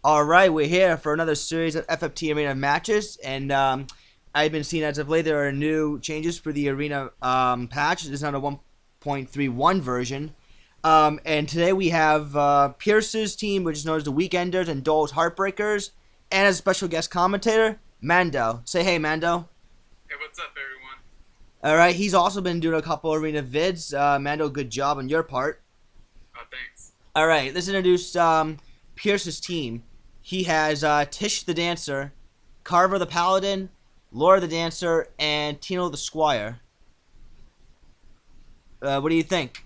All right, we're here for another series of FFT Arena matches, and I've been seeing as of late there are new changes for the Arena patch. It's not a 1.31 version, and today we have Pierce's team, which is known as the Weekenders, and Dole's Heartbreakers, and as a special guest commentator, Mando. Say hey, Mando. Hey, what's up, everyone? All right, he's also been doing a couple Arena vids. Mando, good job on your part. Thanks. All right, let's introduce Pierce's team. He has Tish the Dancer, Carver the Paladin, Laura the Dancer, and Tino the Squire. What do you think?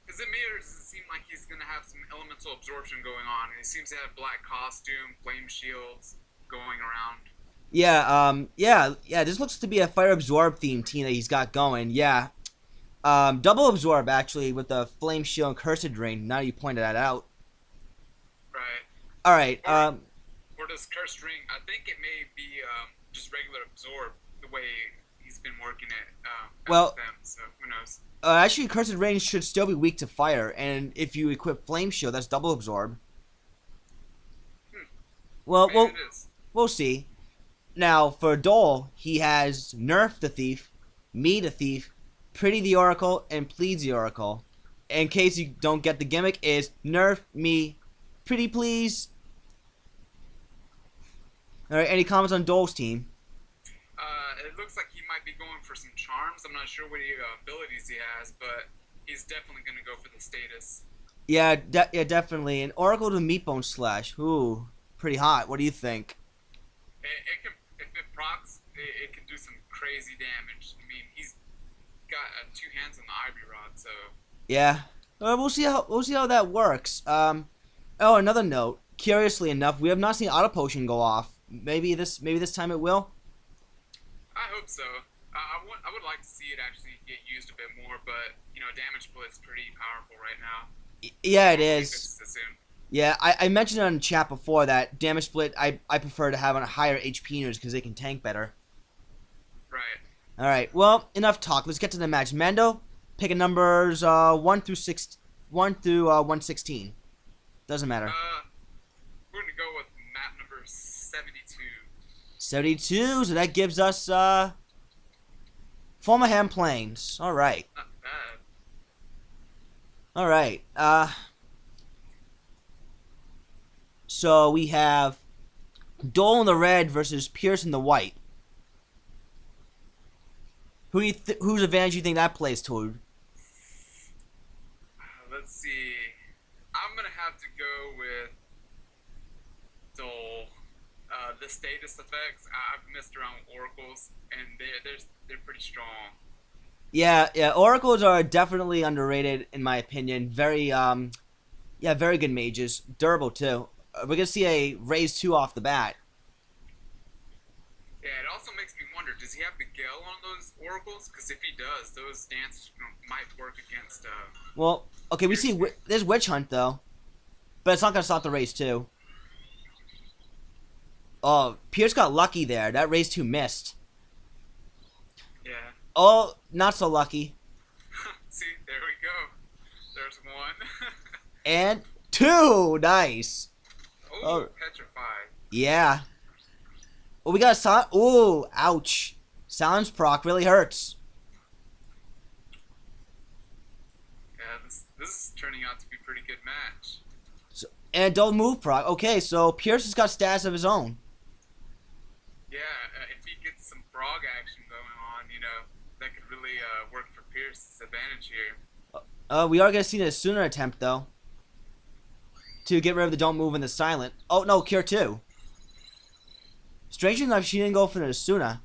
As it mirrors, it seems like he's gonna have some elemental absorption going on, and he seems to have black costume, flame shields going around. Yeah. This looks to be a Fire Absorb themed team that he's got going. Yeah. Double Absorb, actually, with the Flame Shield and Cursed Ring, now you pointed that out. Right. All right. Or does Cursed Ring? I think it may be just regular absorb the way he's been working it. Well, with them, so who knows? Actually, Cursed Ring should still be weak to fire, and if you equip Flame Shield, that's double absorb. Well, we'll see. Now, for Dole, he has Nerf the Thief, Me the Thief, Pretty the Oracle, and Please the Oracle. In case you don't get the gimmick, is Nerf me, Pretty Please. All right, any comments on Dole's team? It looks like he might be going for some charms. I'm not sure what abilities he has, but he's definitely going to go for the status. Yeah, definitely. And Oracle to Meatbone Slash. Ooh, pretty hot. What do you think? It can, if it procs, it can do some crazy damage. I mean, he's got two hands on the Ivory Rod, so. Yeah. We'll see how that works. Oh, another note. Curiously enough, we have not seen Auto Potion go off. Maybe this time it will. I hope so. I would like to see it actually get used a bit more, but Damage Split's pretty powerful right now. Yeah, it is. Yeah, I mentioned on chat before that Damage Split I prefer to have on higher HP units because they can tank better. Right. All right. Well, enough talk. Let's get to the match. Mando, pick a numbers 1 through 116. Doesn't matter. We're gonna go with map number 72. 72. So that gives us Formerham Plains. All right. Not bad. All right. So we have Dole in the red versus Pierce in the white. Whose advantage do you think that plays toward? Let's see. I'm gonna have to go with Dole. The status effects, I've messed around with oracles, and they're pretty strong. Yeah. Oracles are definitely underrated in my opinion. Very very good mages. Durable too. We're gonna see a raise 2 off the bat. Yeah, it also makes me wonder, does he have the Gale on those oracles? Because if he does, those dances might work against. Well, okay, we see there's Witch Hunt though, but it's not gonna stop the raise 2. Oh, Pierce got lucky there. That raise 2 missed. Yeah. Oh, not so lucky. See, there we go. There's 1. And 2. Nice. Oh, petrified. Yeah. Oh, we got a sound. Oh, ouch. Silence proc really hurts. Yeah, this is turning out to be a pretty good match. So, and don't move proc. Okay, so Pierce has got stats of his own. Yeah, if he gets some frog action going on, that could really work for Pierce's advantage here. We are going to see a sooner attempt, though. To get rid of the don't move and the silent. Oh, no, cure 2. Strangely enough, she didn't go for the Asuna.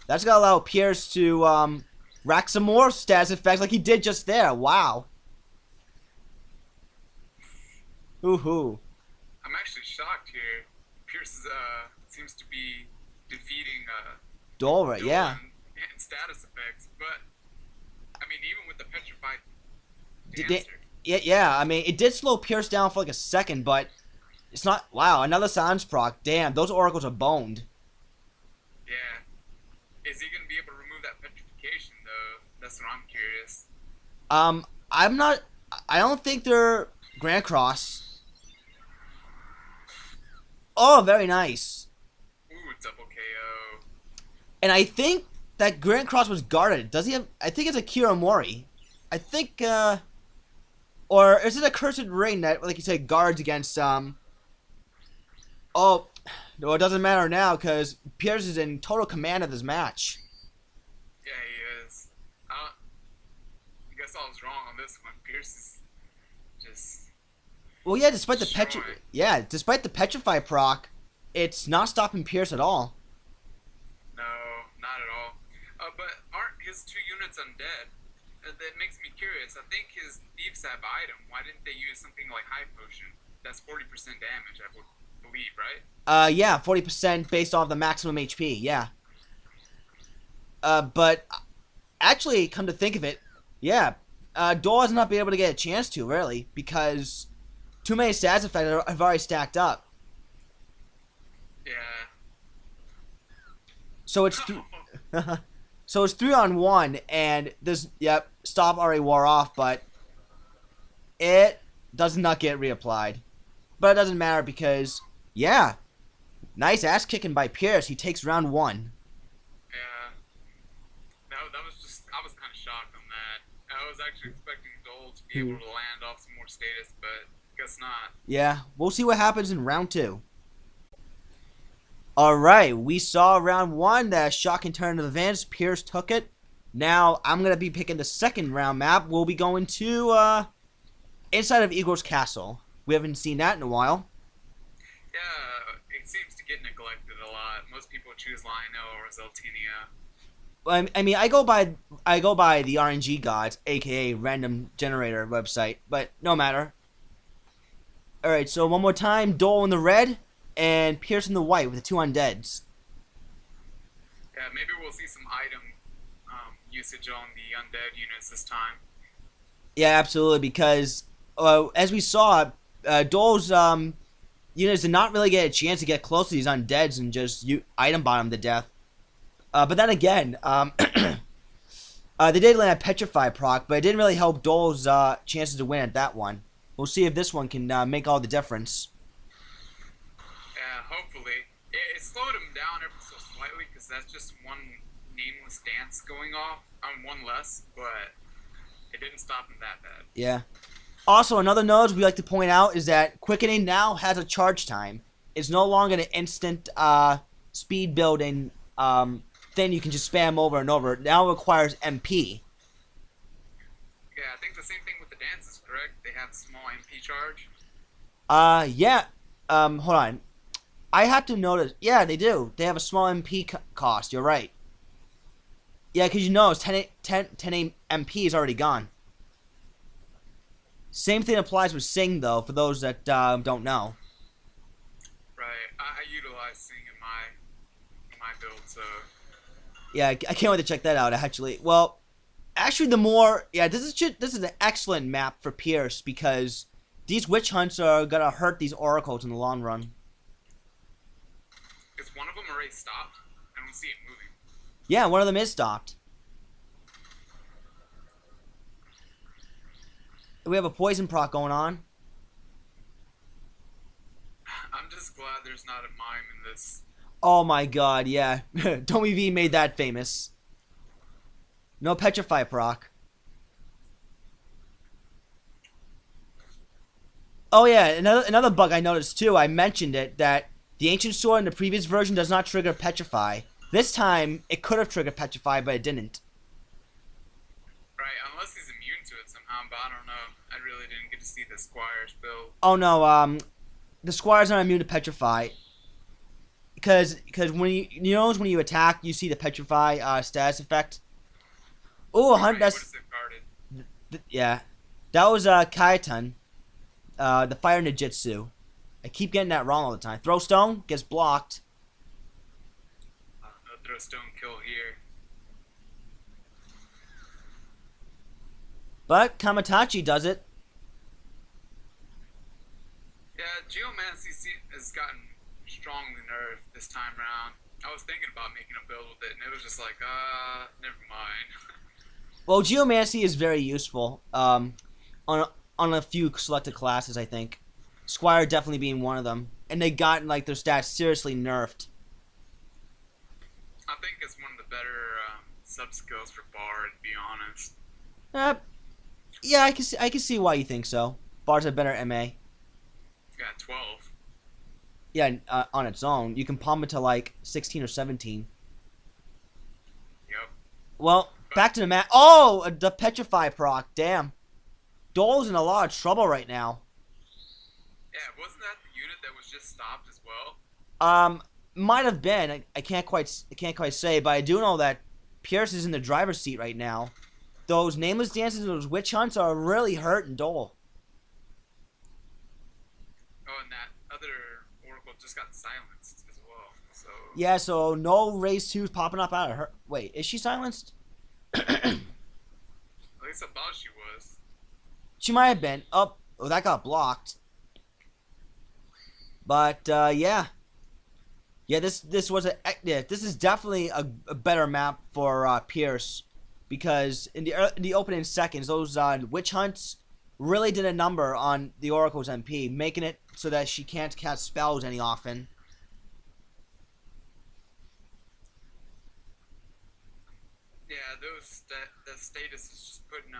That's going to allow Pierce to rack some more stats effects like he did just there. Wow. Hoo-hoo. I'm actually shocked here. Pierce seems to be defeating Dole, yeah. And status effects, but I mean, even with the petrified dancer. Yeah, I mean, it did slow Pierce down for like a second, but it's not. Wow, another silence proc. Damn, those oracles are boned. Yeah. Is he going to be able to remove that petrification, though? That's what I'm curious. I'm not. I don't think they're Grand Cross. Oh, very nice. Ooh, double KO. And I think that Grand Cross was guarded. Does he have? I think it's a Kiramori. I think, or is it a Cursed Ring that, like you said, guards against Oh, no, it doesn't matter now because Pierce is in total command of this match. Yeah, he is. I guess I was wrong on this one. Pierce is just Well, yeah, despite the destroying. despite the Petrify proc, it's not stopping Pierce at all. No, not at all. But aren't his two units undead? That makes me curious. I think his thieves have item. Why didn't they use something like High Potion? That's 40% damage, I would believe, right? Yeah, 40% based off the maximum HP. Yeah. But actually, come to think of it, yeah, Dole has not been able to get a chance to really because too many stats effects have already stacked up. Yeah. So it's so it's 3-on-1, and this stop already wore off, but it does not get reapplied. But it doesn't matter because nice ass kicking by Pierce. He takes round 1. Yeah. That was just, I was kind of shocked on that. I was actually expecting Dole to be able to land off some more status, but guess not. Yeah, we'll see what happens in round 2. All right, we saw round 1, that shocking turn of events. Pierce took it. Now I'm gonna be picking the second round map. We'll be going to inside of Igor's castle. We haven't seen that in a while. Yeah, it seems to get neglected a lot. Most people choose Lionel or Zeltinia. I mean, I go by the RNG gods, aka random generator website, but no matter. All right, so one more time, Dole in the red and Pierce in the white with the 2 undeads. Yeah, maybe we'll see some item usage on the undead units this time. Yeah, absolutely, because as we saw, Dole's units did not really get a chance to get close to these undeads and just item bomb them to death. But then again, they did land a Petrify proc, but it didn't really help Dole's chances to win at that one. We'll see if this one can make all the difference. Yeah, hopefully. It slowed him down ever so slightly because that's just one nameless dance going off on one less, but it didn't stop him that bad. Yeah. Also, another note we like to point out is that Quickening now has a charge time. It's no longer an instant speed building thing you can just spam over and over. It now requires MP. Yeah, I think the same thing with the dances, correct? They have a small MP charge. Yeah. Hold on. I have to notice. Yeah, they do. They have a small MP cost. You're right. Yeah, because you know, it's 10 MP is already gone. Same thing applies with Sing, though, for those that don't know. Right. I utilize Sing in my build, so Yeah, I can't wait to check that out, actually. Well, actually, the more... Yeah, this is an excellent map for Pierce, because these witch hunts are going to hurt these oracles in the long run. is one of them already stopped? I don't see it moving. Yeah, one of them is stopped. We have a poison proc going on. I'm just glad there's not a mime in this. Oh my god, yeah. Tommy V made that famous. No Petrify proc. Oh yeah, another bug I noticed too, I mentioned it, that the Ancient Sword in the previous version does not trigger Petrify. This time, it could have triggered Petrify, but it didn't. Right, unless he's immune to it somehow, but I don't know. I really didn't get to see the Squire's build. Oh no, the Squire's not immune to Petrify. Because when when you attack, you see the Petrify status effect. Oh, Right, that's... what is it guarded? Yeah. That was Kaiten. The Fire Ninjutsu. I keep getting that wrong all the time. Throw Stone gets blocked. No throw stone kill here. But Kamatachi does it. Yeah, Geomancy has gotten strongly nerfed this time around. I was thinking about making a build with it, and it was just like, never mind. Well, Geomancy is very useful on a few selected classes, I think. Squire definitely being one of them. and they got like their stats seriously nerfed. I think it's one of the better sub skills for Bard, to be honest. Uh, yeah, I can see why you think so. Bard's a better MA. It's got 12. Yeah, on its own, you can pump it to like 16 or 17. Yep. Well, But back to the mat. Oh, the Petrify proc. Damn. Dole's in a lot of trouble right now. yeah, wasn't that the unit that was just stopped as well? Might have been. I can't quite say, but I do know that Pierce is in the driver's seat right now. Those nameless dances and those witch hunts are really hurting Dole. Oh, and that other Oracle just got silenced as well. So Yeah, so no raise 2's popping up out of her. Wait, is she silenced? at least I thought she was. She might have been. Oh, that got blocked. But yeah, this was this is definitely a better map for Pierce, because in the opening seconds, those witch hunts really did a number on the Oracle's MP, making it so that she can't cast spells any often. Yeah, the status is just putting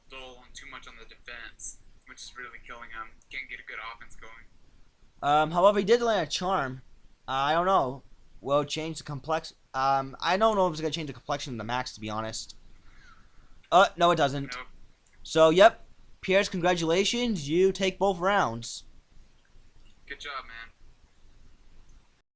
Dole on too much on the defense, which is really killing him. Can't get a good offense going. However, he did land a charm. I don't know. Will it change the complex? I don't know if it's gonna change the complexion of the max, to be honest. No, it doesn't. Nope. So, yep, Pierce, congratulations. You take both rounds. Good job, man.